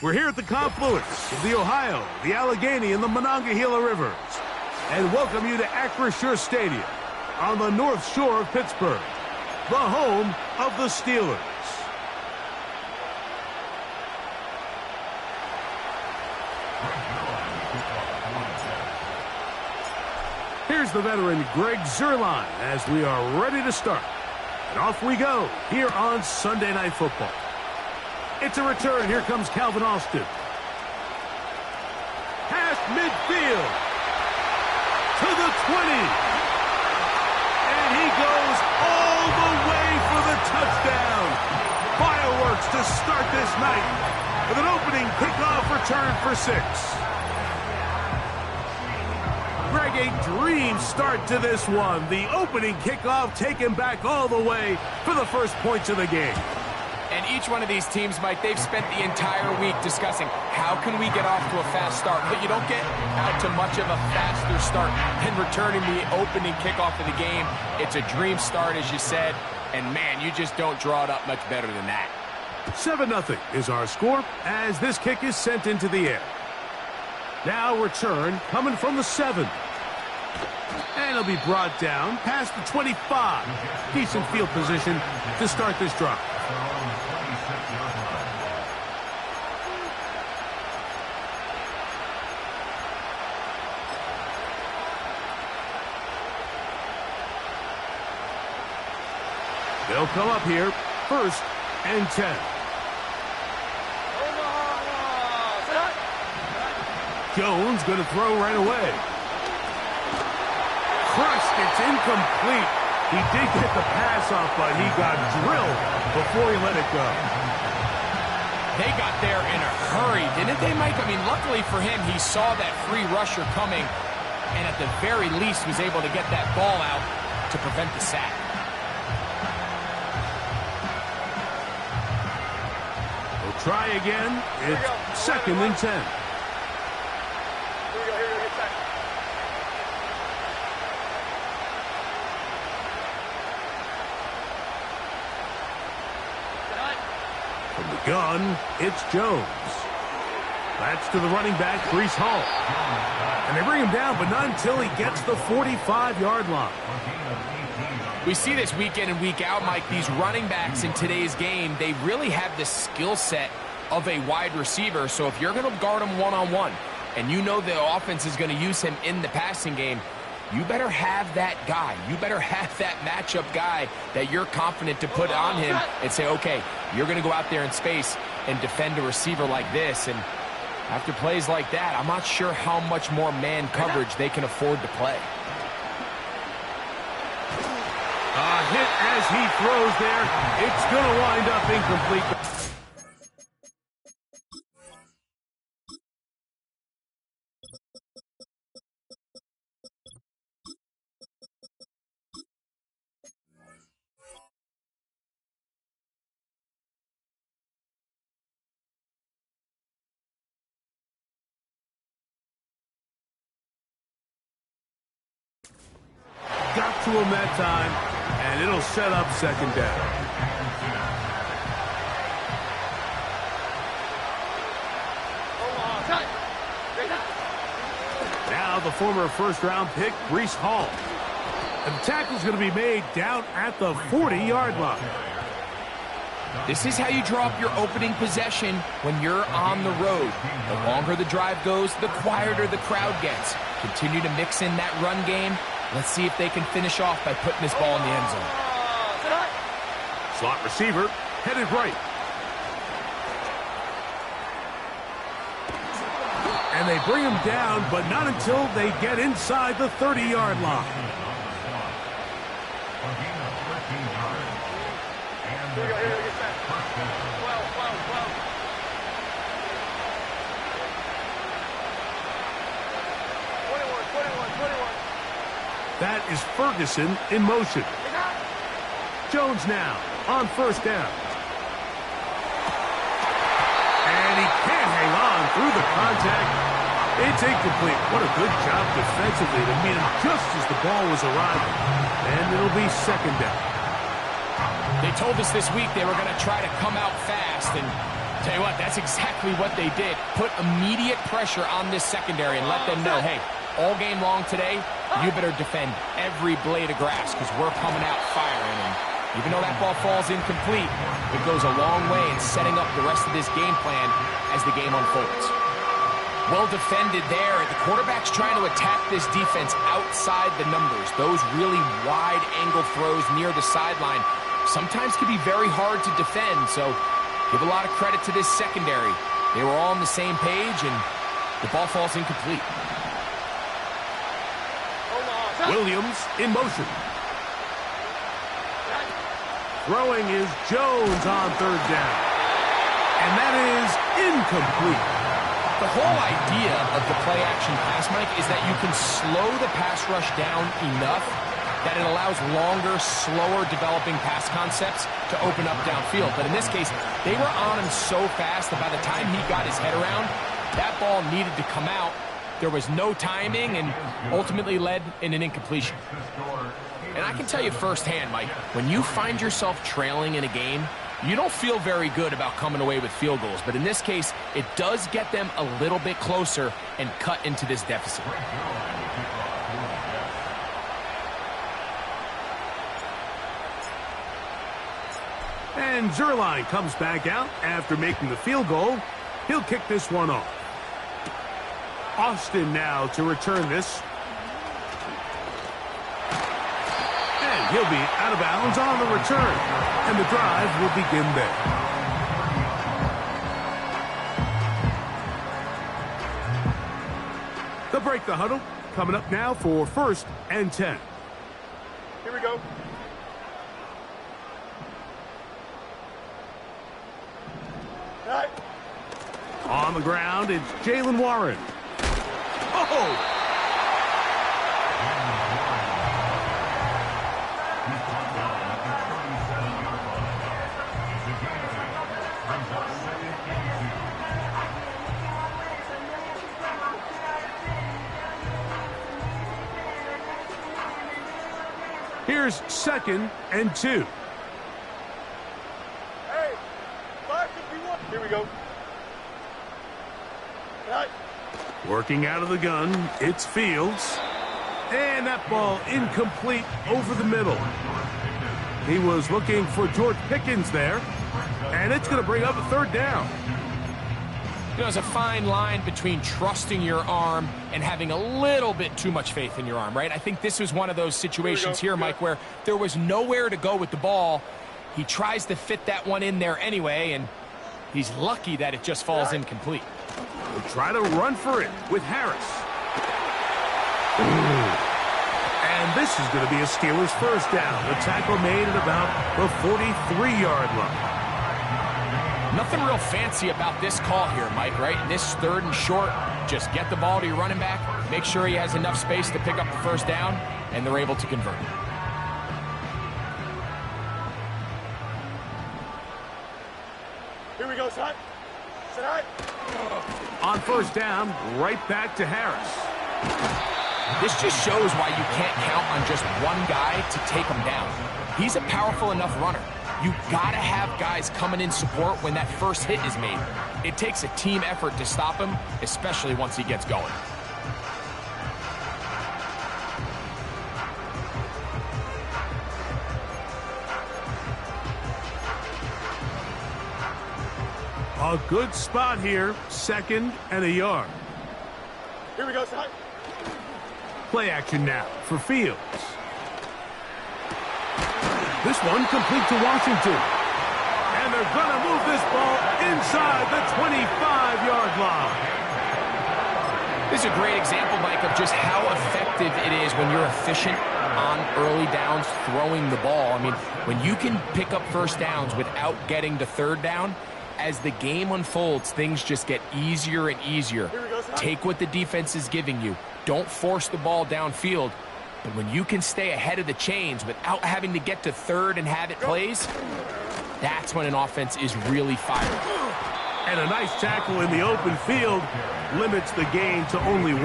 We're here at the confluence of the Ohio, the Allegheny, and the Monongahela Rivers, and welcome you to Acrisure Stadium on the North Shore of Pittsburgh, the home of the Steelers. Here's the veteran Greg Zuerlein as we are ready to start. And off we go here on Sunday Night Football. It's a return. Here comes Calvin Austin. Past midfield to the 20. And he goes all the way for the touchdown. Fireworks to start this night with an opening kickoff return for 6. Greg, a dream start to this one. The opening kickoff taken back all the way for the first points of the game. And each one of these teams, Mike, they've spent the entire week discussing how can we get off to a fast start. But you don't get out to much of a faster start than returning the opening kickoff of the game. It's a dream start, as you said. And, man, you just don't draw it up much better than that. 7-0 is our score as this kick is sent into the air. Now return coming from the 7. And it'll be brought down past the 25. Decent field position to start this drive. They'll come up here, 1st and 10. Jones going to throw right away. Crushed, it's incomplete. He did get the pass off, but he got drilled before he let it go. They got there in a hurry, didn't they, Mike? I mean, luckily for him, he saw that free rusher coming, and at the very least was able to get that ball out to prevent the sack. We'll try again. It's 2nd and 10. From the gun, it's Jones. That's to the running back, Breece Hall. And they bring him down, but not until he gets the 45-yard line. We see this week in and week out, Mike, these running backs in today's game, they really have the skill set of a wide receiver. So if you're going to guard him one-on-one, and you know the offense is going to use him in the passing game, you better have that guy. You better have that matchup guy that you're confident to put on him and say, okay, you're going to go out there in space and defend a receiver like this. And after plays like that, I'm not sure how much more man coverage they can afford to play. A hit as he throws there. It's going to wind up incomplete. Got to him that time, and it'll set up 2nd down. Now the former first-round pick, Breece Hall. And the tackle's going to be made down at the 40-yard line. This is how you draw up your opening possession when you're on the road. The longer the drive goes, the quieter the crowd gets. Continue to mix in that run game. Let's see if they can finish off by putting this ball in the end zone. Slot receiver headed right. And they bring him down, but not until they get inside the 30-yard line. That is Ferguson in motion. Jones now on 1st down. And he can't hang on through the contact. It's incomplete. What a good job defensively to meet him just as the ball was arriving. And it'll be 2nd down. They told us this week they were going to try to come out fast, and Tell you what, that's exactly what they did. Put immediate pressure on this secondary and let them know, hey, all game long today, you better defend every blade of grass because we're coming out firing. And even though that ball falls incomplete, it goes a long way in setting up the rest of this game plan as the game unfolds. Well defended there. The quarterback's trying to attack this defense outside the numbers. Those really wide angle throws near the sideline sometimes can be very hard to defend, so give a lot of credit to this secondary. They were all on the same page, and the ball falls incomplete. Williams in motion. Throwing is Jones on third down. And that is incomplete. The whole idea of the play-action pass, Mike, is that you can slow the pass rush down enough that it allows longer, slower developing pass concepts to open up downfield. But in this case, they were on him so fast that by the time he got his head around, that ball needed to come out. There was no timing and ultimately led in an incompletion. And I can tell you firsthand, Mike, when you find yourself trailing in a game, you don't feel very good about coming away with field goals. But in this case, it does get them a little bit closer and cut into this deficit. And Zuerlein comes back out after making the field goal. He'll kick this one off. Austin now to return this. And he'll be out of bounds on the return. And the drive will begin there. They'll break the huddle. Coming up now for 1st and 10. Here we go. Right. On the ground, it's Jaylen Warren. Oh! Here's 2nd and 2. Hey, 551. Here we go. Right. Working out of the gun, it's Fields. And that ball incomplete over the middle. He was looking for George Pickens there. And it's going to bring up a 3rd down. You know, there's a fine line between trusting your arm and having a little bit too much faith in your arm, right? I think this was one of those situations here, Mike, where there was nowhere to go with the ball. He tries to fit that one in there anyway, and he's lucky that it just falls incomplete. We'll try to run for it with Harris. And this is going to be a Steelers 1st down. The tackle made at about the 43-yard line. Nothing real fancy about this call here, Mike, right? In this 3rd and short, just get the ball to your running back, make sure he has enough space to pick up the 1st down, and they're able to convert. Here we go, son. Son. On 1st down, right back to Harris. This just shows why you can't count on just one guy to take him down. He's a powerful enough runner. You gotta have guys coming in support when that first hit is made. It takes a team effort to stop him, especially once he gets going. A good spot here, 2nd and a yard. Here we go, son. Play action now for Fields. This one complete to Washington. And they're going to move this ball inside the 25-yard line. This is a great example, Mike, of just how effective it is when you're efficient on early downs throwing the ball. I mean, when you can pick up 1st downs without getting the 3rd down, as the game unfolds, things just get easier and easier. Take what the defense is giving you. Don't force the ball downfield. But when you can stay ahead of the chains without having to get to 3rd and have it plays, that's when an offense is really firing. And a nice tackle in the open field limits the gain to only 1.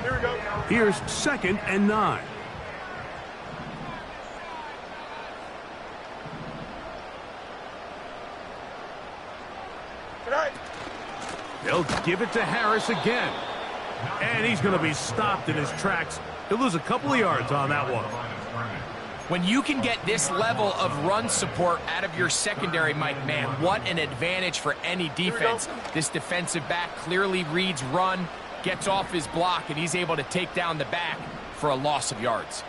Here we go. Here's 2nd and 9. They'll give it to Harris again. And he's going to be stopped in his tracks. He'll lose a couple of yards on that one. When you can get this level of run support out of your secondary, Mike, man, what an advantage for any defense. This defensive back clearly reads run, gets off his block, and he's able to take down the back for a loss of yards.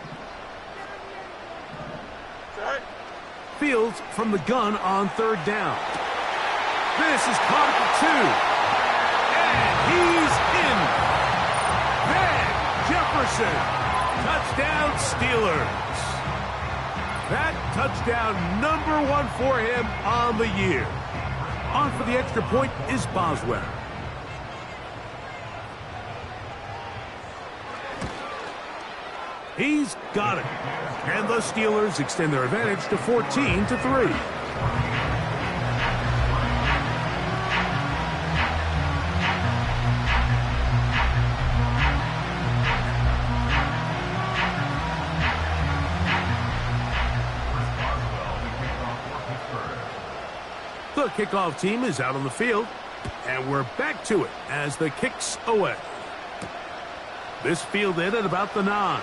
Fields from the gun on third down. This is caught at the 2. And he's in. Van Jefferson. Touchdown, Steelers. That touchdown #1 for him on the year. On for the extra point is Boswell. He's got it. And the Steelers extend their advantage to 14-3. The kickoff team is out on the field, and we're back to it as the kick's away. This fielded at about the 9.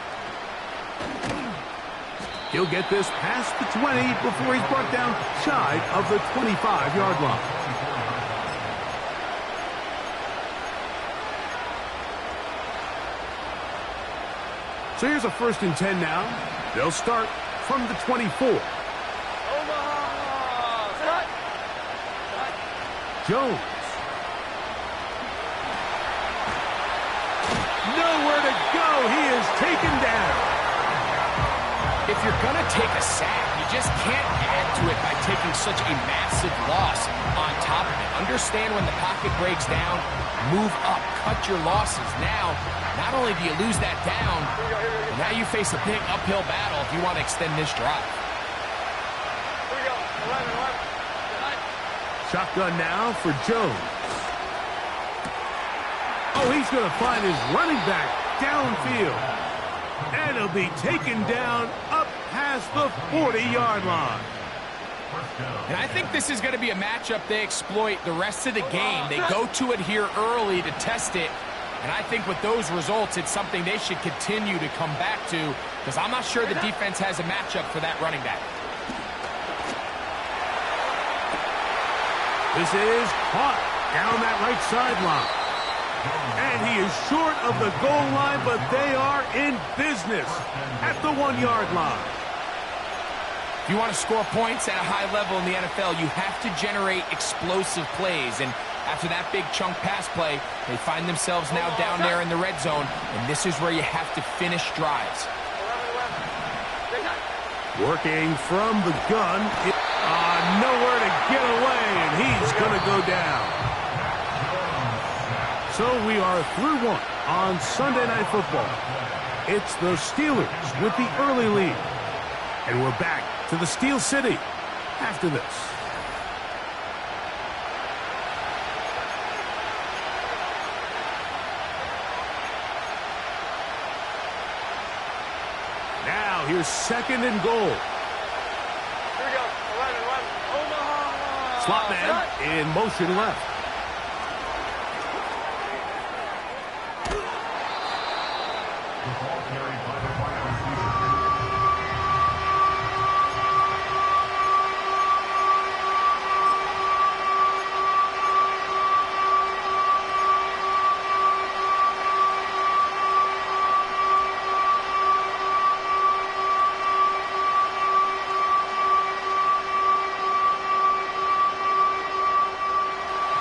He'll get this past the 20 before he's brought down shy of the 25-yard line. So here's a 1st and 10 now. They'll start from the 24. Jones. Nowhere to go. He is taken down. If you're going to take a sack, you just can't add to it by taking such a massive loss on top of it. Understand when the pocket breaks down, move up, cut your losses. Now, not only do you lose that down, now you face a big uphill battle if you want to extend this drive. Here we go. 11. Shotgun now for Jones. Oh, he's going to find his running back downfield. And he'll be taken down up past the 40-yard line. And I think this is going to be a matchup they exploit the rest of the game. They go to it here early to test it. And I think with those results, it's something they should continue to come back to, because I'm not sure the defense has a matchup for that running back. This is caught down that right sideline. And he is short of the goal line, but they are in business at the 1-yard line. If you want to score points at a high level in the NFL, you have to generate explosive plays. And after that big chunk pass play, they find themselves now down there in the red zone. And this is where you have to finish drives. Working from the gun. Nowhere to get away, and he's going to go down. So we are through one on Sunday Night Football. It's the Steelers with the early lead. And we're back to the Steel City after this. Now here's 2nd and goal. Slot man in motion left.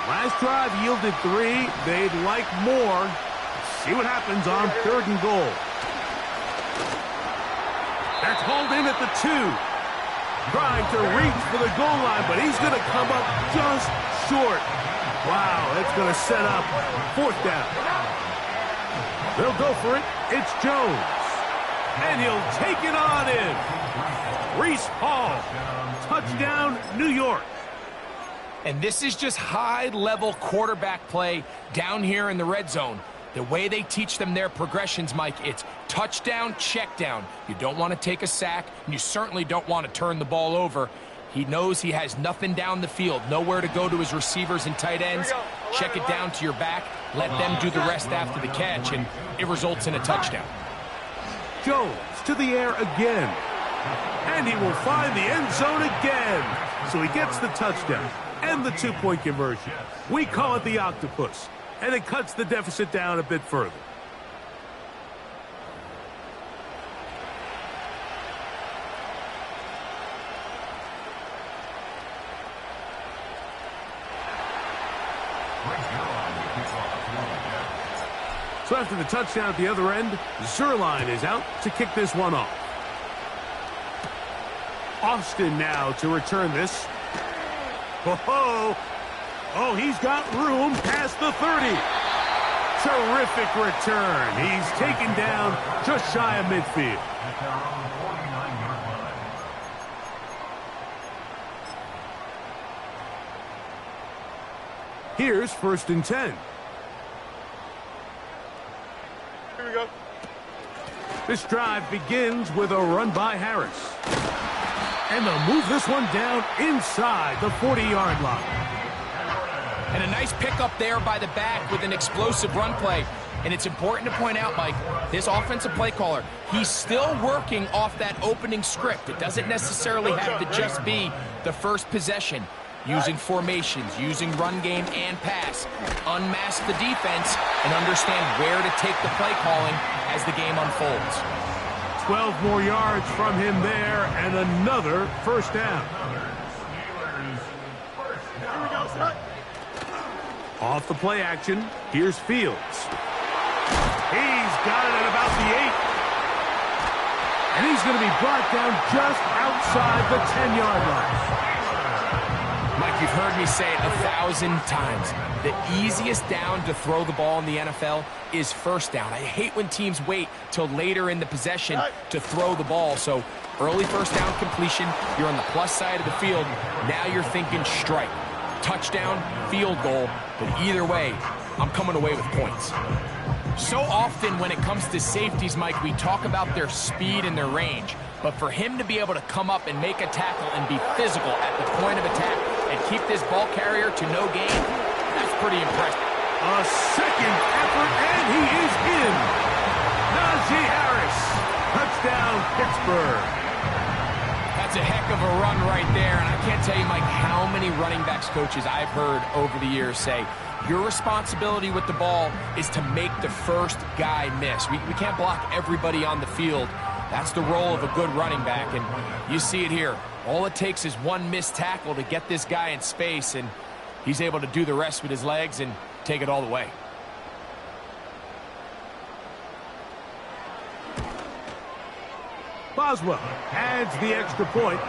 Last drive yielded 3. They'd like more. See what happens on 3rd and goal. That's hauled in at the 2. Trying to reach for the goal line, but he's going to come up just short. Wow, that's going to set up 4th down. They'll go for it. It's Jones. And he'll take it on in. Breece Hall. Touchdown, New York. And this is just high-level quarterback play down here in the red zone. The way they teach them their progressions, Mike, it's touchdown, check down. You don't want to take a sack, and you certainly don't want to turn the ball over. He knows he has nothing down the field, nowhere to go to his receivers and tight ends. check it down to your back, let them do the rest after the catch, and it results in a touchdown. Jones to the air again. And he will find the end zone again. So he gets the touchdown and the 2-point conversion. We call it the octopus. And it cuts the deficit down a bit further. So after the touchdown at the other end, Zuerlein is out to kick this one off. Austin now to return this. Oh, he's got room past the 30. Terrific return. He's taken down just shy of midfield. Here's 1st and 10. Here we go. This drive begins with a run by Harris. And they'll move this one down inside the 40-yard line. And a nice pickup there by the back with an explosive run play. And it's important to point out, Mike, this offensive play caller, he's still working off that opening script. It doesn't necessarily have to just be the first possession. Using formations, using run game and pass. Unmask the defense and understand where to take the play calling as the game unfolds. 12 more yards from him there and another 1st down. Here we go, son. Off the play action, here's Fields. He's got it at about the 8. And he's going to be brought down just outside the 10-yard line. Mike, you've heard me say it 1,000 times. The easiest down to throw the ball in the NFL is 1st down. I hate when teams wait till later in the possession to throw the ball. So early 1st down completion, you're on the plus side of the field. Now you're thinking strike. Touchdown, field goal. But either way, I'm coming away with points. So often when it comes to safeties, Mike, we talk about their speed and their range. But for him to be able to come up and make a tackle and be physical at the point of attack and keep this ball carrier to no gain, that's pretty impressive. A second effort, and he is in. Najee Harris, touchdown Pittsburgh. That's a heck of a run right there, and I can't tell you, Mike, how many running backs coaches I've heard over the years say, your responsibility with the ball is to make the first guy miss. We can't block everybody on the field. That's the role of a good running back, and you see it here. All it takes is one missed tackle to get this guy in space, and he's able to do the rest with his legs and take it all the way. Boswell adds the extra point,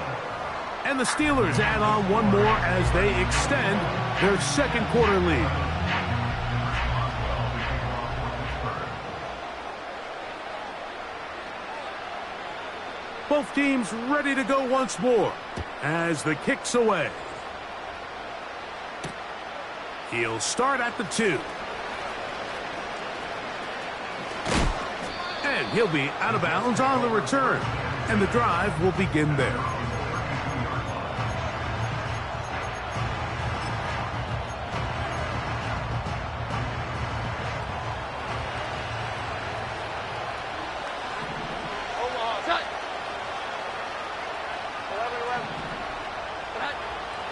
and the Steelers add on one more as they extend their 2nd quarter lead. Both teams ready to go once more as the kick's away. He'll start at the 2. And he'll be out of bounds on the return. And the drive will begin there.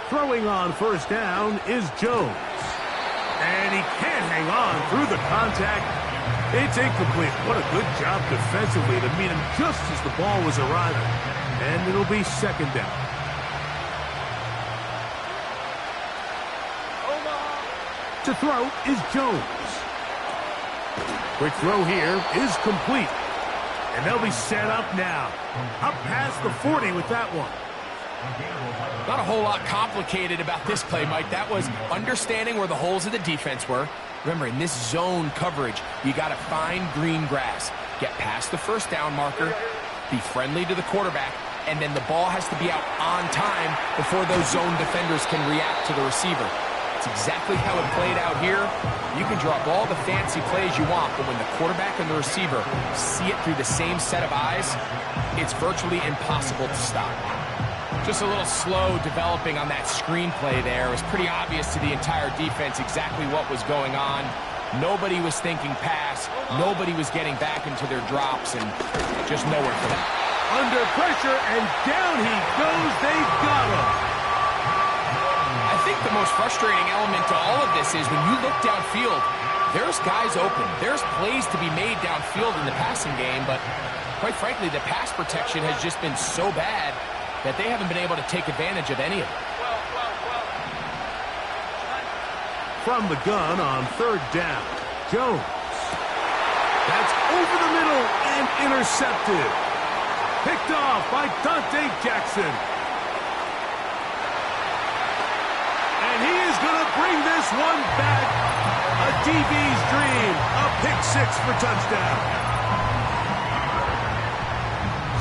Throwing on 1st down is Jones. And he can't hang on through the contact. It's incomplete. What a good job defensively to meet him just as the ball was arriving. And it'll be 2nd down. To throw is Jones. Quick throw here is complete. And they'll be set up now. Up past the 40 with that one. Not a whole lot complicated about this play, Mike. That was understanding where the holes of the defense were. Remember, in this zone coverage, you got to find green grass. Get past the 1st down marker, be friendly to the quarterback, and then the ball has to be out on time before those zone defenders can react to the receiver. It's exactly how it played out here. You can drop all the fancy plays you want, but when the quarterback and the receiver see it through the same set of eyes, it's virtually impossible to stop. Just a little slow developing on that screenplay there. It was pretty obvious to the entire defense exactly what was going on. Nobody was thinking pass. Nobody was getting back into their drops, and just nowhere for them. Under pressure, and down he goes. They've got him. I think the most frustrating element to all of this is when you look downfield, there's guys open. There's plays to be made downfield in the passing game, but quite frankly, the pass protection has just been so bad that they haven't been able to take advantage of any of it. From the gun on 3rd down, Jones. That's over the middle and intercepted. Picked off by Dante Jackson. And he is going to bring this one back. A DB's dream. A pick 6 for touchdown.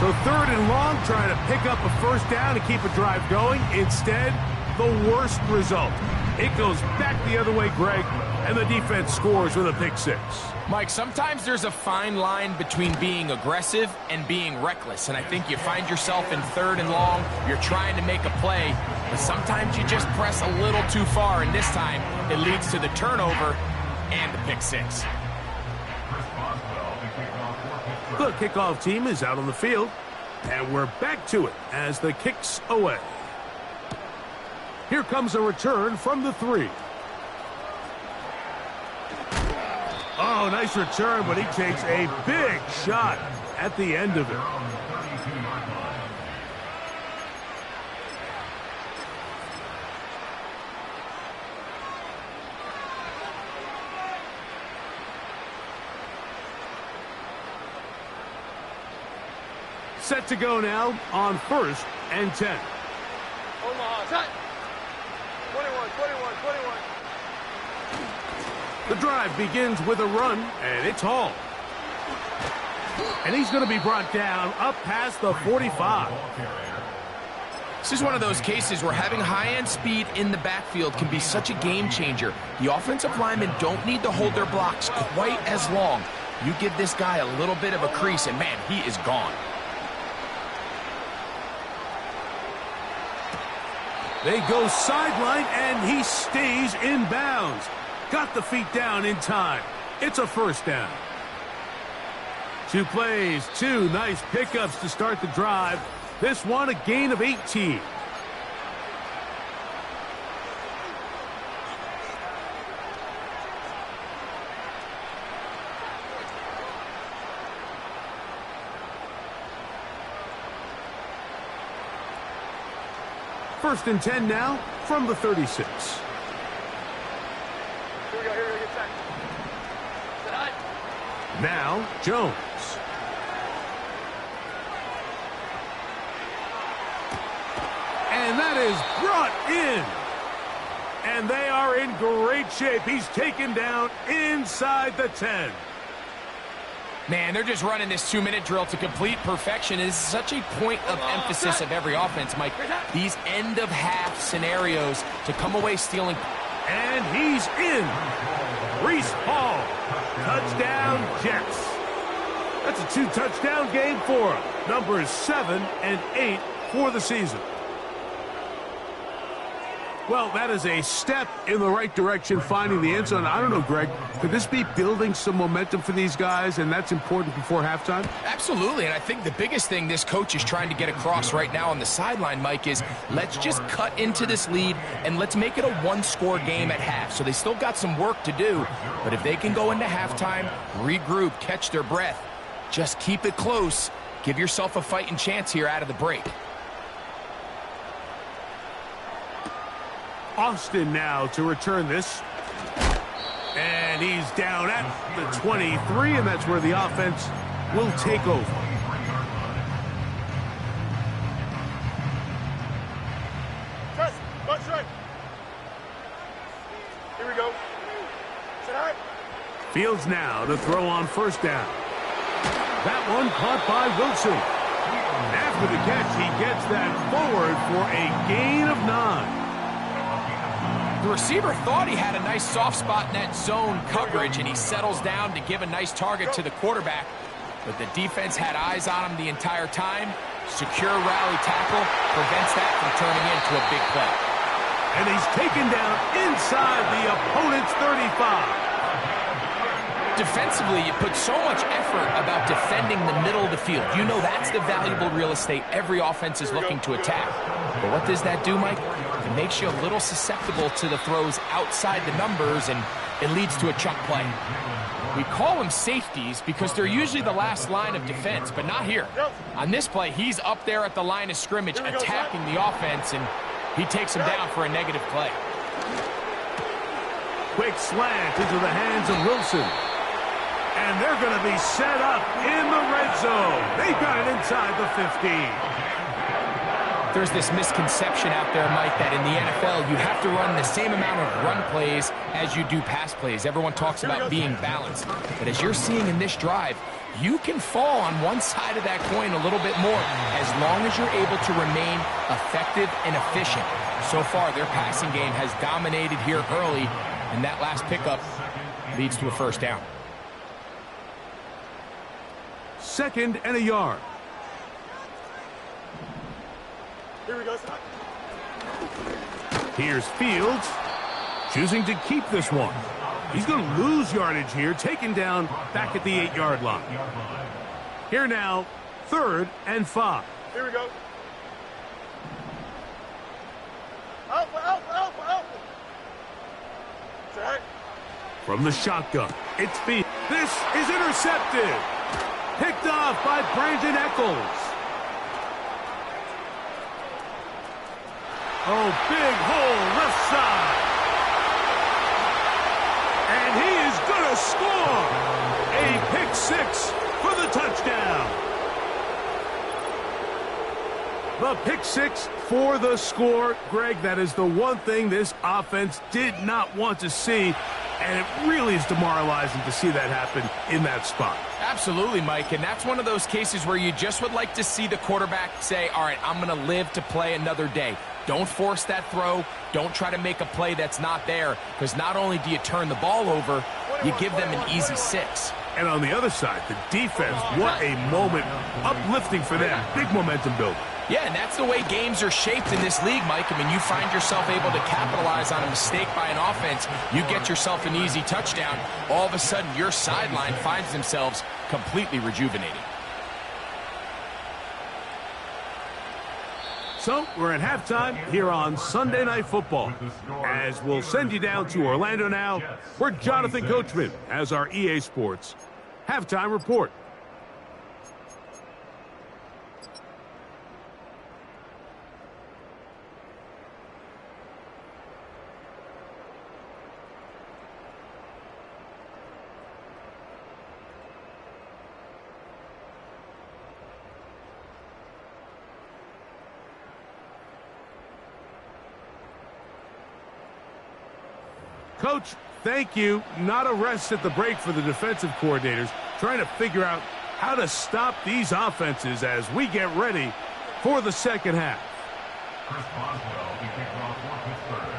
So 3rd and long, trying to pick up a 1st down and keep a drive going. Instead, the worst result. It goes back the other way, Greg, and the defense scores with a pick 6. Mike, sometimes there's a fine line between being aggressive and being reckless, and I think you find yourself in 3rd and long, you're trying to make a play, but sometimes you just press a little too far, and this time it leads to the turnover and the pick 6. The kickoff team is out on the field, and we're back to it as the kick's away. Here comes a return from the 3. Oh, nice return, but he takes a big shot at the end of it. Set to go now on 1st and 10. Omaha, set. 21. The drive begins with a run, and it's Hall. And he's going to be brought down up past the 45. This is one of those cases where having high-end speed in the backfield can be such a game changer. The offensive linemen don't need to hold their blocks quite as long. You give this guy a little bit of a crease, and man, he is gone. They go sideline, and he stays in bounds. Got the feet down in time. It's a 1st down. 2 plays, 2 nice pickups to start the drive. This one, a gain of 18. First and 10 now from the 36. Here we go, get set. Set. Now, Jones. And that is brought in. And they are in great shape. He's taken down inside the 10. Man, they're just running this 2-minute drill to complete perfection. It is such a point of emphasis of every offense, Mike. These end-of-half scenarios to come away stealing. And he's in. Breece Hall. Touchdown, Jets. That's a 2-touchdown game for him. Numbers 7 and 8 for the season. Well, that is a step in the right direction, finding the end zone. I don't know, Greg, could this be building some momentum for these guys, and that's important before halftime? Absolutely, and I think the biggest thing this coach is trying to get across right now on the sideline, Mike, is let's just cut into this lead, and let's make it a 1-score game at half. So they still got some work to do, but if they can go into halftime, regroup, catch their breath, just keep it close, give yourself a fighting chance here out of the break. Austin now to return this. And he's down at the 23, and that's where the offense will take over. Press, bunch right. Here we go. Set high. Fields now to throw on 1st down. That one caught by Wilson. After the catch, he gets that forward for a gain of 9. The receiver thought he had a nice soft spot in that zone coverage, and he settles down to give a nice target to the quarterback. But the defense had eyes on him the entire time, Secure rally tackle prevents that from turning into a big play. And he's taken down inside the opponent's 35. Defensively, you put so much effort about defending the middle of the field. You know that's the valuable real estate every offense is looking to attack. But what does that do, Mike? It makes you a little susceptible to the throws outside the numbers, and it leads to a chuck play. We call them safeties because they're usually the last line of defense, but not here. On this play, he's up there at the line of scrimmage attacking the offense, and he takes him down for a negative play. Quick slant into the hands of Wilson. And they're going to be set up in the red zone. They've got it inside the 15. There's this misconception out there, Mike, that in the NFL you have to run the same amount of run plays as you do pass plays. Everyone talks about being balanced. But as you're seeing in this drive, you can fall on one side of that coin a little bit more as long as you're able to remain effective and efficient. So far, their passing game has dominated here early, and that last pickup leads to a first down. 2nd and a yard. Here we go. Here's Fields, choosing to keep this one. He's going to lose yardage here, taken down back at the 8-yard line. Here now, 3rd and 5. Here we go. Alpha. Set. From the shotgun, it's Fields. This is intercepted. Picked off by Brandon Echols. Oh, big hole left side. And he is going to score. A pick 6 for the touchdown. The pick 6 for the score. Greg, that is the one thing this offense did not want to see. And it really is demoralizing to see that happen in that spot. Absolutely, Mike, and that's one of those cases where you just would like to see the quarterback say, all right, I'm going to live to play another day. Don't force that throw. Don't try to make a play that's not there, because not only do you turn the ball over, you give them an easy 6. And on the other side, the defense, what a moment. Uplifting for them. Big momentum building. Yeah, and that's the way games are shaped in this league, Mike. I mean, you find yourself able to capitalize on a mistake by an offense. You get yourself an easy touchdown. All of a sudden, your sideline finds themselves completely rejuvenated. So, we're at halftime here on Sunday Night Football. As we'll send you down to Orlando now, where Jonathan Coachman has our EA Sports halftime report. Coach, thank you. Not a rest at the break for the defensive coordinators, trying to figure out how to stop these offenses as we get ready for the second half. Chris Boswell, the kickoff for Pittsburgh.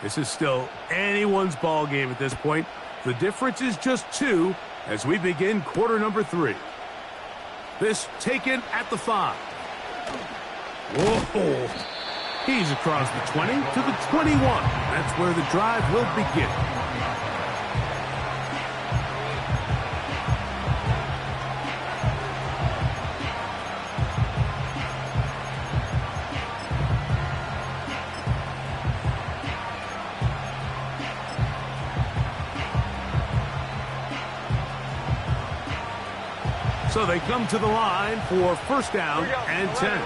This is still anyone's ball game at this point. The difference is just 2 as we begin quarter number 3. This taken at the 5. Whoa. He's across the 20 to the 21. That's where the drive will begin. So they come to the line for first down and 10.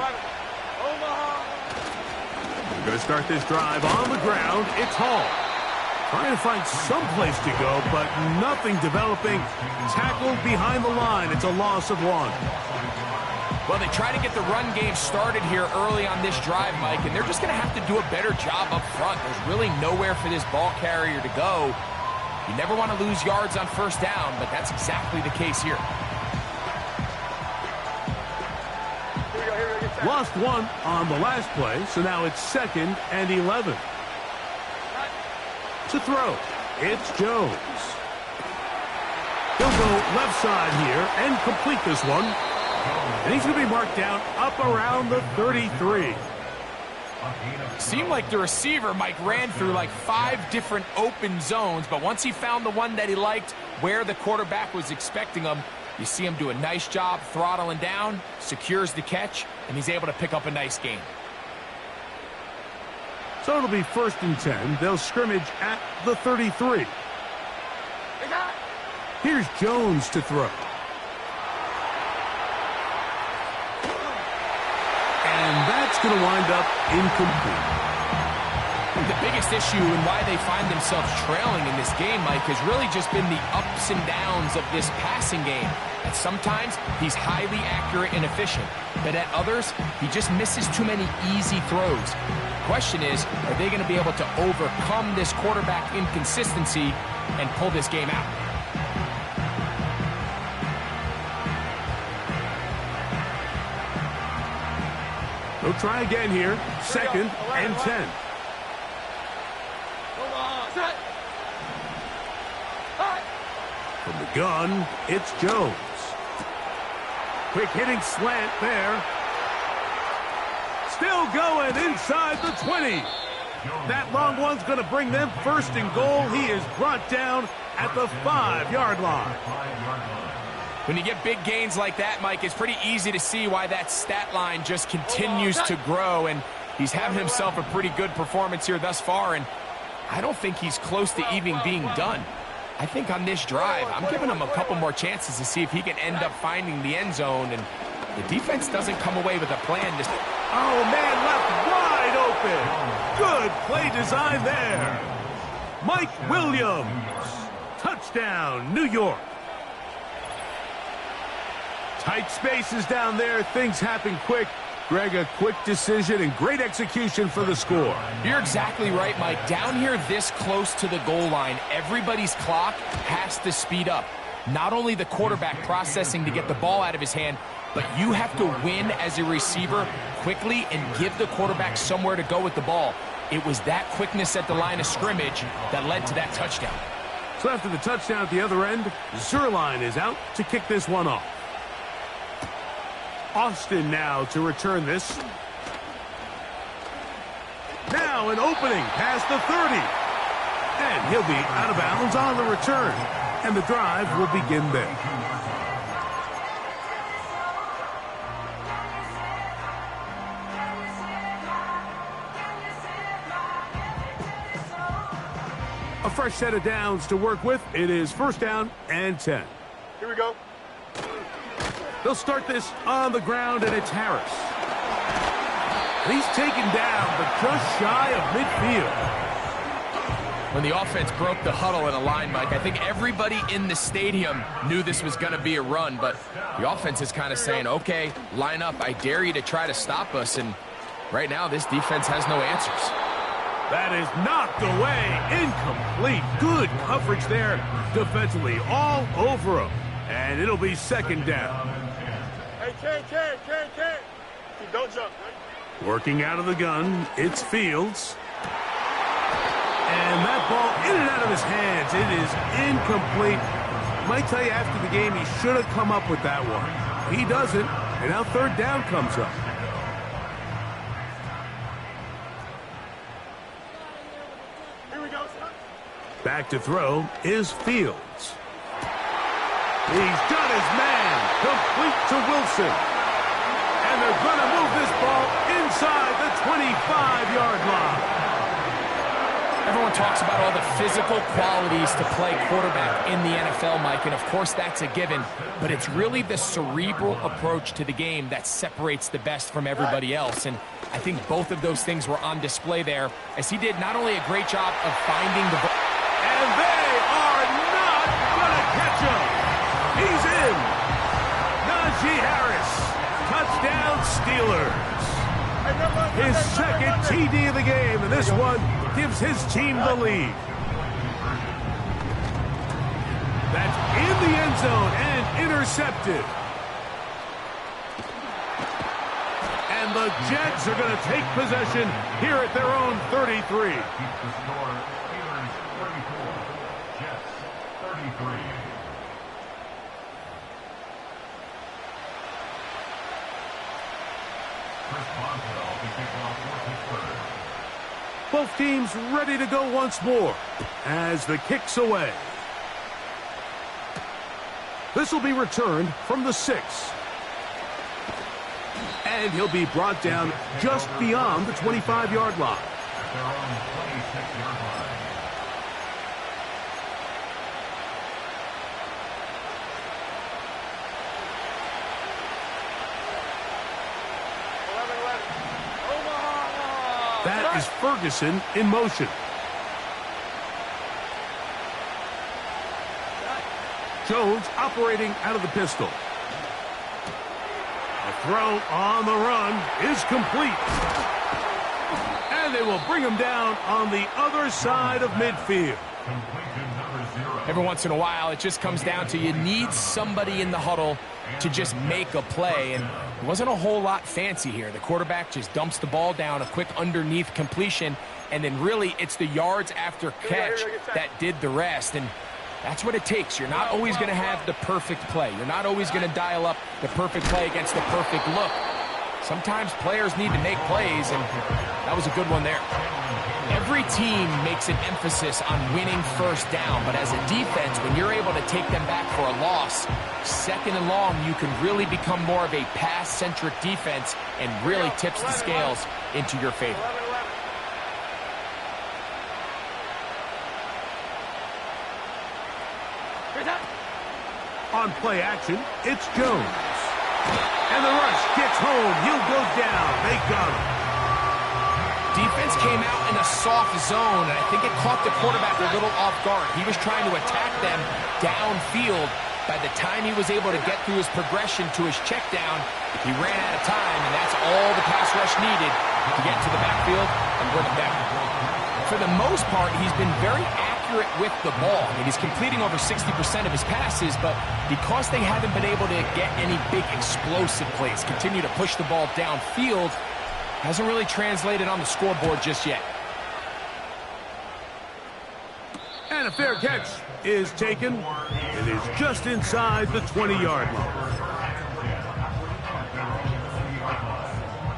We're going to start this drive on the ground. It's Hall. Trying to find some place to go, but nothing developing. Tackled behind the line. It's a loss of 1. Well, they try to get the run game started here early on this drive, Mike, and they're just going to have to do a better job up front. There's really nowhere for this ball carrier to go. You never want to lose yards on first down, but that's exactly the case here. Here we go, get Lost one on the last play, so now it's 2nd and 11. To throw, it's Jones. He'll go left side here and complete this one. And he's going to be marked down up around the 33. Seemed like the receiver, Mike, ran through like 5 different open zones, but once he found the one that he liked where the quarterback was expecting him, you see him do a nice job throttling down, secures the catch, and he's able to pick up a nice gain. So it'll be 1st and 10. They'll scrimmage at the 33. Here's Jones to throw. And that's going to wind up incomplete. The biggest issue and why they find themselves trailing in this game, Mike, has really just been the ups and downs of this passing game. And sometimes he's highly accurate and efficient, but at others, he just misses too many easy throws. The question is, are they going to be able to overcome this quarterback inconsistency and pull this game out? They'll try again here. 2nd and 10. From the gun, it's Jones. Quick hitting slant there. Still going inside the 20. That long one's going to bring them 1st and goal. He is brought down at the 5-yard line. When you get big gains like that, Mike, it's pretty easy to see why that stat line just continues to grow, and he's having himself a pretty good performance here thus far, and I don't think he's close to even being done. I think on this drive, I'm giving him a couple more chances to see if he can end up finding the end zone, and the defense doesn't come away with a plan. Oh, man, left wide open. Good play design there. Mike Williams. Touchdown, New York. Tight spaces down there. Things happen quick. Greg, a quick decision and great execution for the score. You're exactly right, Mike. Down here this close to the goal line, everybody's clock has to speed up. Not only the quarterback processing to get the ball out of his hand, but you have to win as a receiver quickly and give the quarterback somewhere to go with the ball. It was that quickness at the line of scrimmage that led to that touchdown. So after the touchdown at the other end, Zuerlein is out to kick this one off. Austin now to return this. Now an opening past the 30. And he'll be out of bounds on the return. And the drive will begin there. A fresh set of downs to work with. It is 1st down and 10. Here we go. They'll start this on the ground, and it's Harris. And he's taken down, but just shy of midfield. When the offense broke the huddle in a line, Mike, I think everybody in the stadium knew this was going to be a run, but the offense is kind of saying, okay, line up. I dare you to try to stop us, and right now this defense has no answers. That is knocked away. Incomplete. Good coverage there defensively all over him. And it'll be 2nd down. Hey, Ken. Don't jump. Right? Working out of the gun, it's Fields. And that ball in and out of his hands. It is incomplete. Might tell you after the game he should have come up with that one. He doesn't, and now 3rd down comes up. Here we go, son. Back to throw is Fields. He's got his man, complete to Wilson. And they're going to move this ball inside the 25-yard line. Everyone talks about all the physical qualities to play quarterback in the NFL, Mike, and of course that's a given, but it's really the cerebral approach to the game that separates the best from everybody else, and I think both of those things were on display there, as he did not only a great job of finding the ball. And they are not going to catch him. He's in. Najee Harris. Touchdown Steelers. His 2nd TD of the game, and this one gives his team the lead. That's in the end zone and intercepted. And And the Jets are going to take possession here at their own 33. Keeps the score. Steelers 34. Jets 33. Chris Boswell will kick off for Pittsburgh. Both teams ready to go once more as the kick's away. This will be returned from the 6. And he'll be brought down just beyond the 25-yard line. At their own 26-yard line. That is Ferguson in motion. Jones operating out of the pistol. A throw on the run is complete. And they will bring him down on the other side of midfield. Completion number 0. Every once in a while, it just comes down to you need somebody in the huddle to just make a play, and it wasn't a whole lot fancy here. The quarterback just dumps the ball down, a quick underneath completion, and then really it's the yards after catch that did the rest, and that's what it takes. You're not always going to have the perfect play. You're not always going to dial up the perfect play against the perfect look. Sometimes players need to make plays, and that was a good one there. Every team makes an emphasis on winning first down, but as a defense, when you're able to take them back for a loss, second and long, you can really become more of a pass-centric defense and really tips the scales into your favor. On play action, it's Jones. And the rush gets home. He'll go down. They got him. Defense came out in a soft zone, and I think it caught the quarterback a little off guard. He was trying to attack them downfield. By the time he was able to get through his progression to his check down, he ran out of time, and that's all the pass rush needed to get to the backfield and bring it back. For the most part, he's been very accurate with the ball. I mean, he's completing over 60% of his passes, but because they haven't been able to get any big explosive plays, continue to push the ball downfield, hasn't really translated on the scoreboard just yet. And a fair catch is taken. It is just inside the 20-yard line.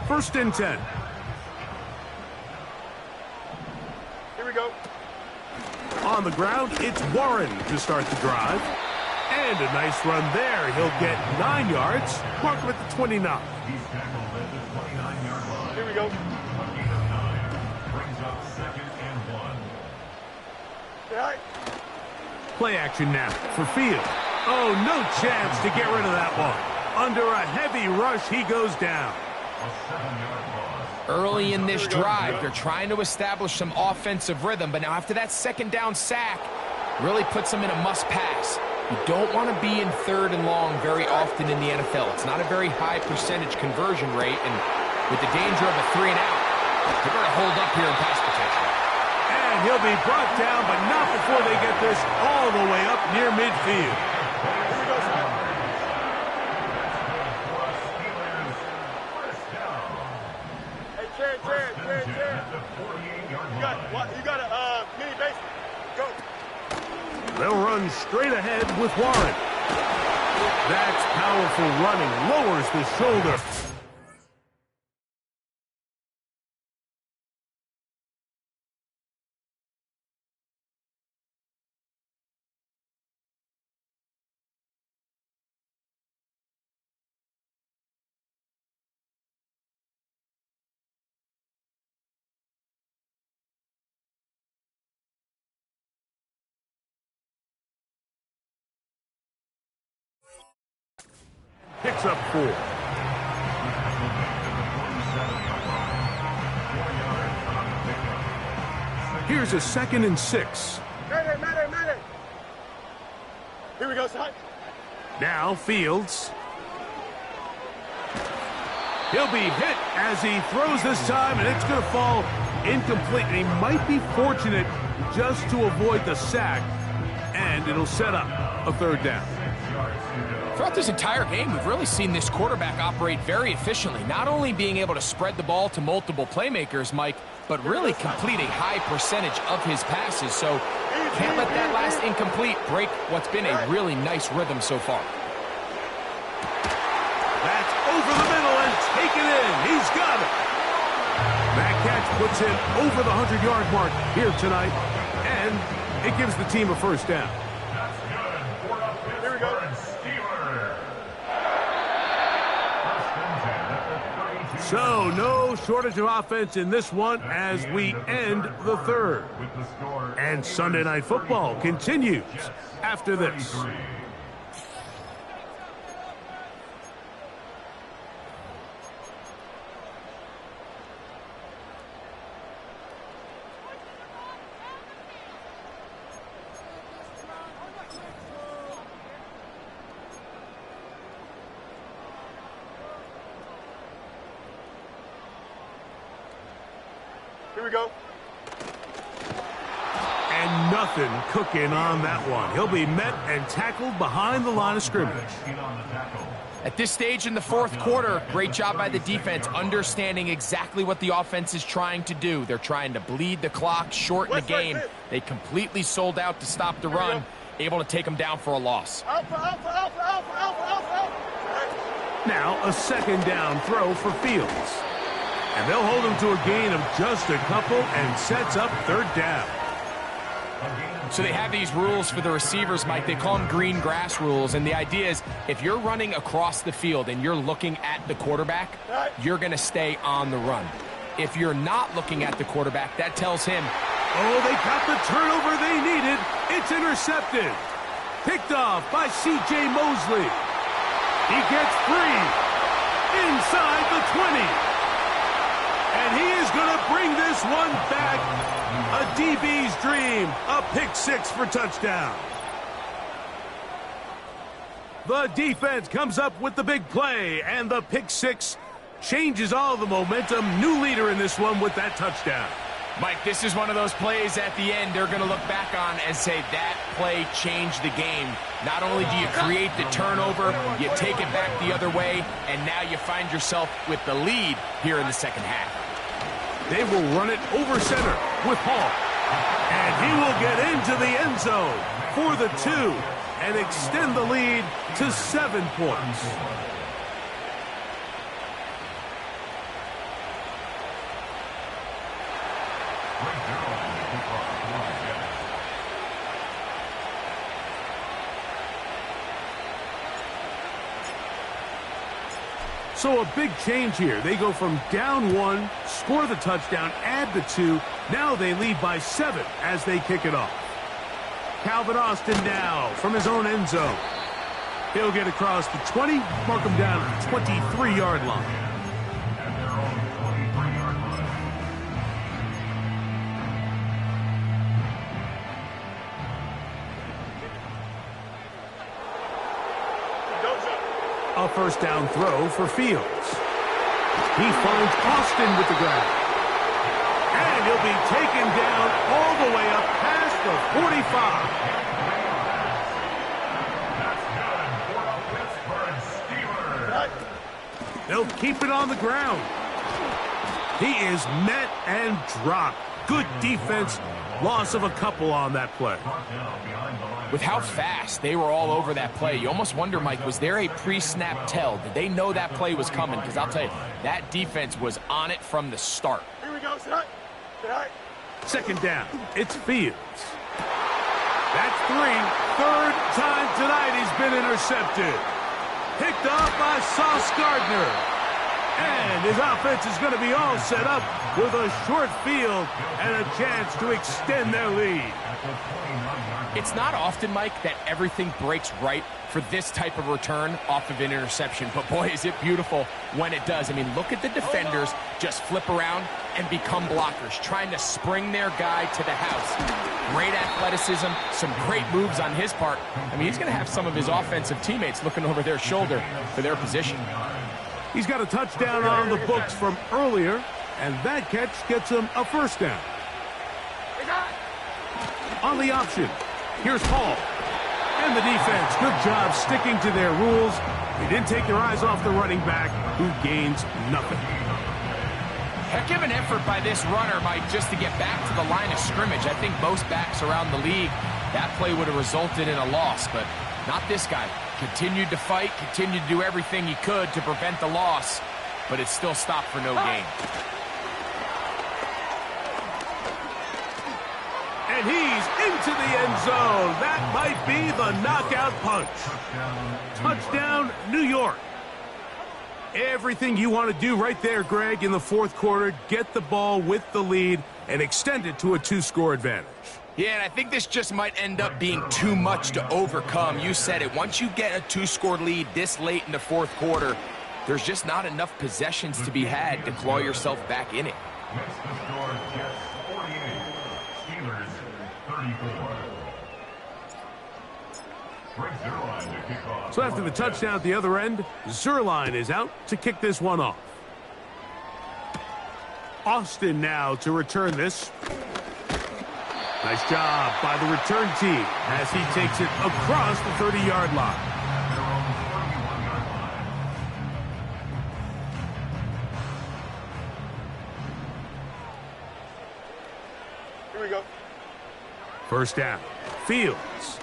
1st and 10. Here we go. On the ground, it's Warren to start the drive. And a nice run there. He'll get 9 yards. Mark him at the 29. He's tackled at the 29-yard line. Here we go. Brings up 2nd and 1. Yeah. Play action now for Field. Oh, no chance to get rid of that one. Under a heavy rush, he goes down. A 7-yard loss. Early in this drive, they're trying to establish some offensive rhythm, but now after that 2nd down sack, really puts them in a must-pass. You don't want to be in 3rd and long very often in the NFL. It's not a very high percentage conversion rate, and with the danger of a 3-and-out, they're going to hold up here in pass protection. And he'll be brought down, but not before they get this all the way up near midfield. Here we go, son. Hey, Ken. You got a mini basement. Go. They'll run straight ahead with Warren. That's powerful running. Lowers the shoulder. Picks up 4. Here's a 2nd and 6. Mayday. Here we go, son. Now Fields. He'll be hit as he throws this time, and it's going to fall incomplete. And he might be fortunate just to avoid the sack, and it'll set up a 3rd down. Throughout this entire game, we've really seen this quarterback operate very efficiently, not only being able to spread the ball to multiple playmakers, Mike, but really complete a high percentage of his passes. So can't let that last incomplete break what's been a really nice rhythm so far. That's over the middle and taken in. He's got it. That catch puts him over the 100-yard mark here tonight, and it gives the team a first down. Here we go. So no shortage of offense in this one as we end the third. And Sunday Night Football continues after this. Here we go. And nothing cooking on that one. He'll be met and tackled behind the line of scrimmage. At this stage in the fourth quarter, great job by the defense understanding exactly what the offense is trying to do. They're trying to bleed the clock, shorten the game. They completely sold out to stop the run, able to take them down for a loss. Alpha, alpha, alpha, alpha, alpha, alpha. Now a second down throw for Fields. And they'll hold him to a gain of just a couple and sets up third down. So they have these rules for the receivers, Mike. They call them green grass rules. And the idea is if you're running across the field and you're looking at the quarterback, you're going to stay on the run. If you're not looking at the quarterback, that tells him, oh, they got the turnover they needed. It's intercepted. Picked off by C.J. Mosley. He gets free inside the 20. And he is going to bring this one back. A DB's dream. A pick six for touchdown. The defense comes up with the big play, and the pick six changes all the momentum. New leader in this one with that touchdown. Mike, this is one of those plays at the end they're going to look back on and say that play changed the game. Not only do you create the turnover, you take it back the other way, and now you find yourself with the lead here in the second half. They will run it over center with Hall. And he will get into the end zone for the 2 and extend the lead to 7 points. So a big change here. They go from down 1, score the touchdown, add the 2. Now they lead by 7 as they kick it off. Calvin Austin now from his own end zone. He'll get across the 20, mark him down at the 23-yard line. A first down throw for Fields. He finds Austin with the grab. And he'll be taken down all the way up past the 45. They'll keep it on the ground. He is met and dropped. Good defense. Loss of a couple on that play. With how fast they were all over that play, you almost wonder, Mike, was there a pre-snap tell? Did they know that play was coming? Because I'll tell you, that defense was on it from the start. Here we go, Scott. Second down. It's Fields. That's 3. Third time tonight he's been intercepted. Picked off by Sauce Gardner. And his offense is going to be all set up with a short field and a chance to extend their lead. It's not often, Mike, that everything breaks right for this type of return off of an interception. But, boy, is it beautiful when it does. I mean, look at the defenders just flip around and become blockers, trying to spring their guy to the house. Great athleticism, some great moves on his part. I mean, he's going to have some of his offensive teammates looking over their shoulder for their position. He's got a touchdown on the books from earlier, and that catch gets him a first down. On the option, here's Hall. And the defense, good job sticking to their rules. They didn't take their eyes off the running back, who gains nothing. Heck of an effort by this runner, Mike, just to get back to the line of scrimmage. I think most backs around the league, that play would have resulted in a loss, but not this guy. Continued to fight, continued to do everything he could to prevent the loss, but it still stopped for no gain. And he's into the end zone. That might be the knockout punch. Touchdown, New York. Everything you want to do right there, Greg, in the fourth quarter. Get the ball with the lead and extend it to a 2-score advantage. Yeah, and I think this just might end up being too much to overcome. You said it. Once you get a 2-score lead this late in the fourth quarter, there's just not enough possessions to be had to claw yourself back in it. Next to score, Jets 48, Steelers 34. Greg Zuerlein to kick off. So after the touchdown at the other end, Zuerlein is out to kick this one off. Austin now to return this. Nice job by the return team as he takes it across the 30-yard line. Here we go. First down. Fields.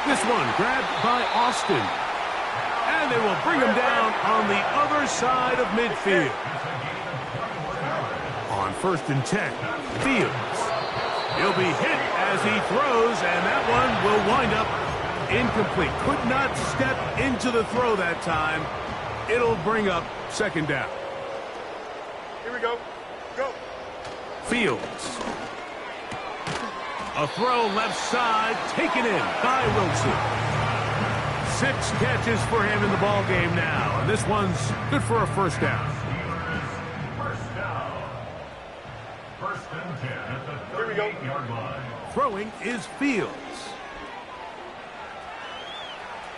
This one grabbed by Austin. And they will bring him down on the other side of midfield. On 1st and 10, Fields. He'll be hit as he throws, and that one will wind up incomplete. Could not step into the throw that time. It'll bring up 2nd down. Here we go. Go. Fields. A throw left side, taken in by Wilson. 6 catches for him in the ball game now, and this one's good for a 1st down. First and 10 at the 38-yard line. Throwing is Fields.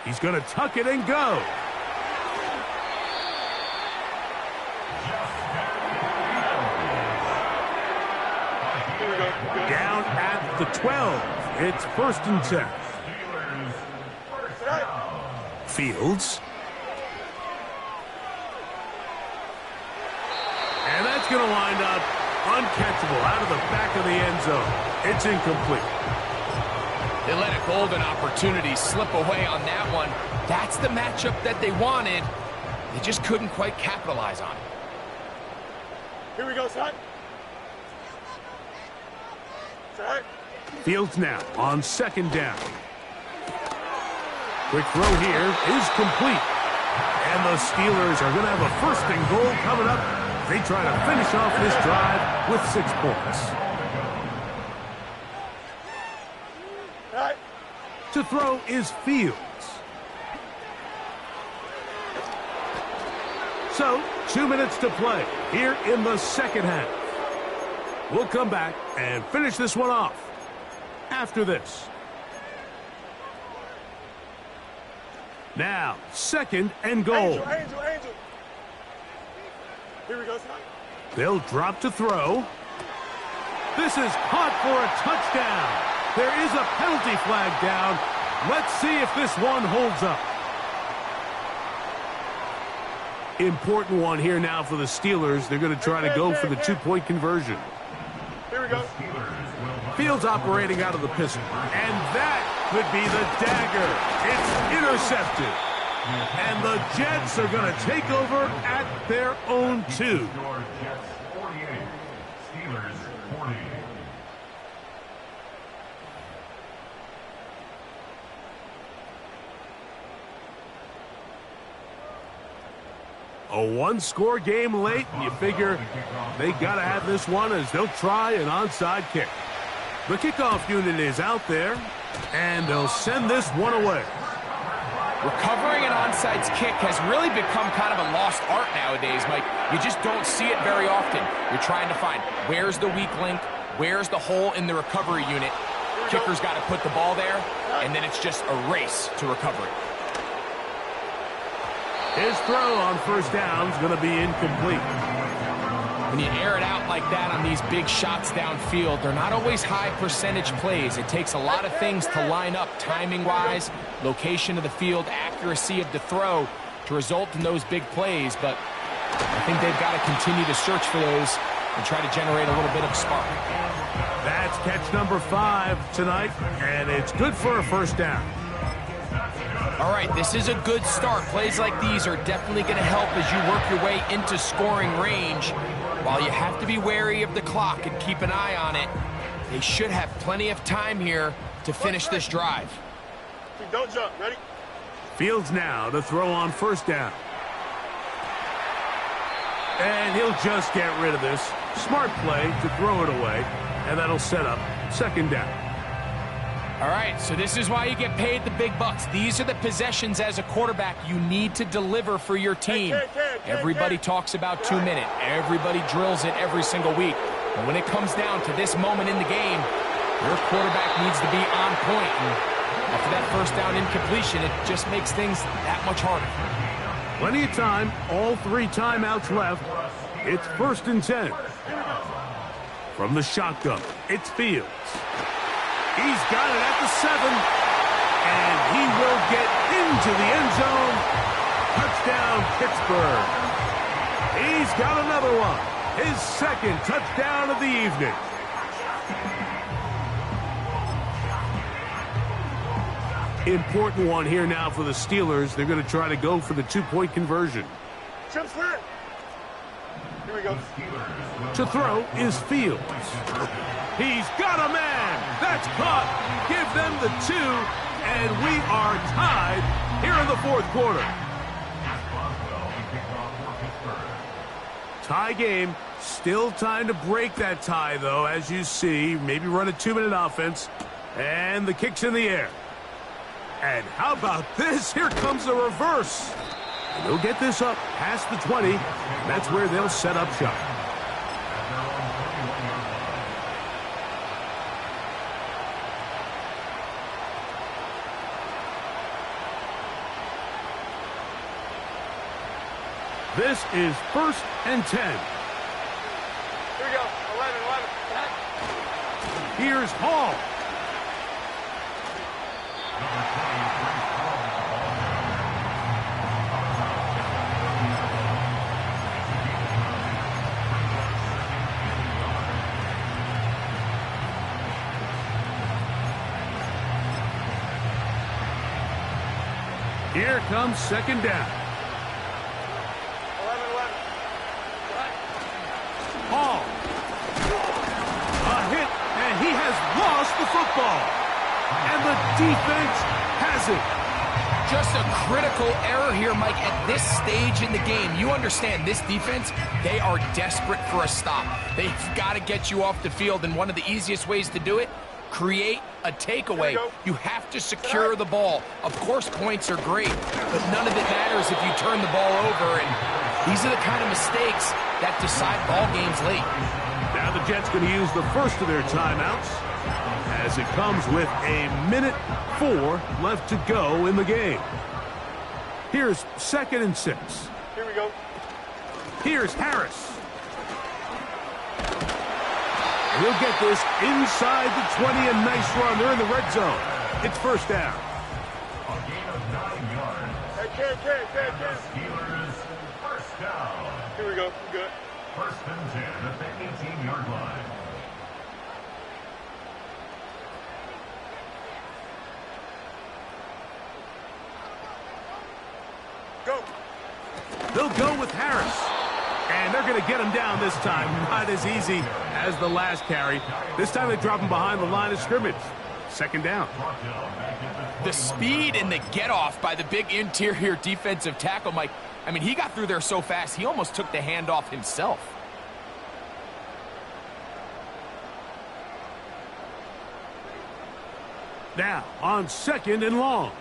He's going to tuck it and go. Down at the 12. It's 1st and 10. Fields. And that's going to wind up uncatchable out of the back of the end zone. It's incomplete. They let a golden opportunity slip away on that one. That's the matchup that they wanted. They just couldn't quite capitalize on it. Here we go, son. Set. Fields now on 2nd down. Quick throw here is complete. And the Steelers are going to have a 1st and goal coming up. They try to finish off this drive with 6 points. Right. To throw is Fields. So, 2 minutes to play here in the 2nd half. We'll come back and finish this one off after this. Now, 2nd and goal. Angel. Here we go, son. They'll drop to throw. This is caught for a touchdown. There is a penalty flag down. Let's see if this one holds up. Important one here now for the Steelers. They're going to try to go for the 2-point conversion. Here we go. Fields operating out of the pistol. And that could be the dagger. It's intercepted. And the Jets are going to take over at their own 2. Jets 48, Steelers 40. A 1-score game late, and you figure they got to have this one as they'll try an onside kick. The kickoff unit is out there, and they'll send this one away. Recovering an onside kick has really become kind of a lost art nowadays, Mike. You just don't see it very often. You're trying to find where's the weak link, where's the hole in the recovery unit. Kicker's got to put the ball there, and then it's just a race to recover it. His throw on 1st down is going to be incomplete. When you air it out like that on these big shots downfield, they're not always high percentage plays. It takes a lot of things to line up timing-wise, location of the field, accuracy of the throw to result in those big plays. But I think they've got to continue to search for those and try to generate a little bit of spark. That's catch number 5 tonight, and it's good for a first down. All right, this is a good start. Plays like these are definitely going to help as you work your way into scoring range. While you have to be wary of the clock and keep an eye on it, they should have plenty of time here to finish this drive. Don't jump. Ready? Fields now to throw on first down. And he'll just get rid of this. Smart play to throw it away, and that'll set up second down. All right, so this is why you get paid the big bucks. These are the possessions as a quarterback you need to deliver for your team. Everybody talks about 2 minute. Everybody drills it every single week. But when it comes down to this moment in the game, your quarterback needs to be on point. And after that first down incompletion, it just makes things that much harder. Plenty of time. All 3 timeouts left. It's 1st and 10. From the shotgun, it's Fields. He's got it at the 7, and he will get into the end zone. Touchdown, Pittsburgh. He's got another one. His 2nd touchdown of the evening. Important one here now for the Steelers. They're going to try to go for the 2-point conversion. Chip slant. Here we go. To throw is Fields. He's got a man. That's caught. Give them the 2, and we are tied here in the 4th quarter. Tie game. Still time to break that tie, though, as you see. Maybe run a 2-minute offense. And the kick's in the air. And how about this? Here comes the reverse. And they'll get this up past the 20. That's where they'll set up shop. This is 1st and 10. Here we go. 11. Here's Hall. Here comes second down. 11. Hall. A hit, and he has lost the football. And the defense has it. Just a critical error here, Mike, at this stage in the game. You understand this defense, they are desperate for a stop. They've got to get you off the field, and one of the easiest ways to do it, create a takeaway. You have to secure the ball. Of course, points are great, but none of it matters if you turn the ball over, and these are the kind of mistakes that decide ball games late. Now the Jets going to use the first of their timeouts as it comes with 1:04 left to go in the game. Here's 2nd and 6. Here we go. Here's Harris. He'll get this inside the 20, a nice run. They're in the red zone. It's first down. A gain of 9 yards. Hey, Ken. Steelers first down. Here we go. Good. 1st and 10 at the 18-yard line. Go. They'll go with Harris. And they're going to get him down this time. Not as easy as the last carry. This time they drop him behind the line of scrimmage. Second down. The speed and the get-off by the big interior defensive tackle, Mike. I mean, he got through there so fast, he almost took the handoff himself. Now, on 2nd and long.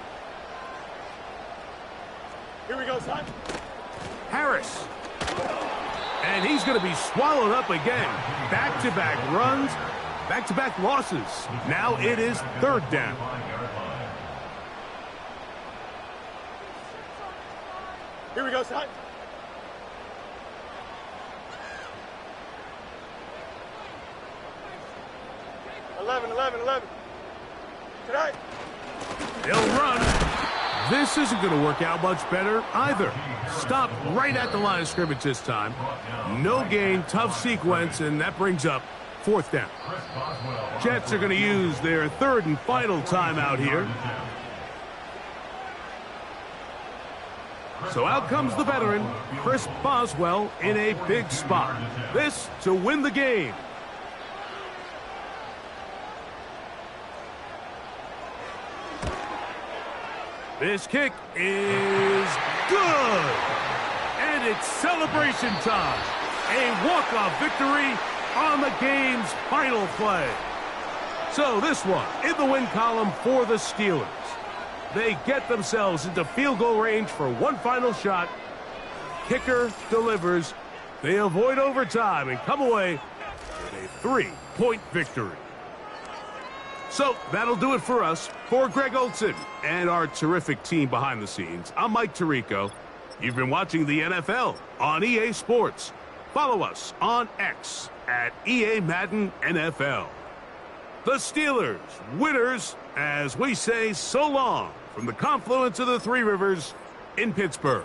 Here we go, son. Harris. And he's going to be swallowed up again. Back-to-back runs, back-to-back losses. Now it is 3rd down. Here we go, son. 11, 11, 11. Tonight. They'll run. This isn't going to work out much better either. Stop right at the line of scrimmage this time. No gain, tough sequence, and that brings up 4th down. Jets are going to use their 3rd and final timeout here. So out comes the veteran, Chris Boswell, in a big spot. This to win the game. This kick is good. And it's celebration time. A walk-off victory on the game's final play. So this one in the win column for the Steelers. They get themselves into field goal range for one final shot. Kicker delivers. They avoid overtime and come away with a 3-point victory. So that'll do it for us. For Greg Olson and our terrific team behind the scenes, I'm Mike Tirico. You've been watching the NFL on EA Sports. Follow us on X at EA Madden NFL. The Steelers, winners, as we say so long from the confluence of the Three Rivers in Pittsburgh.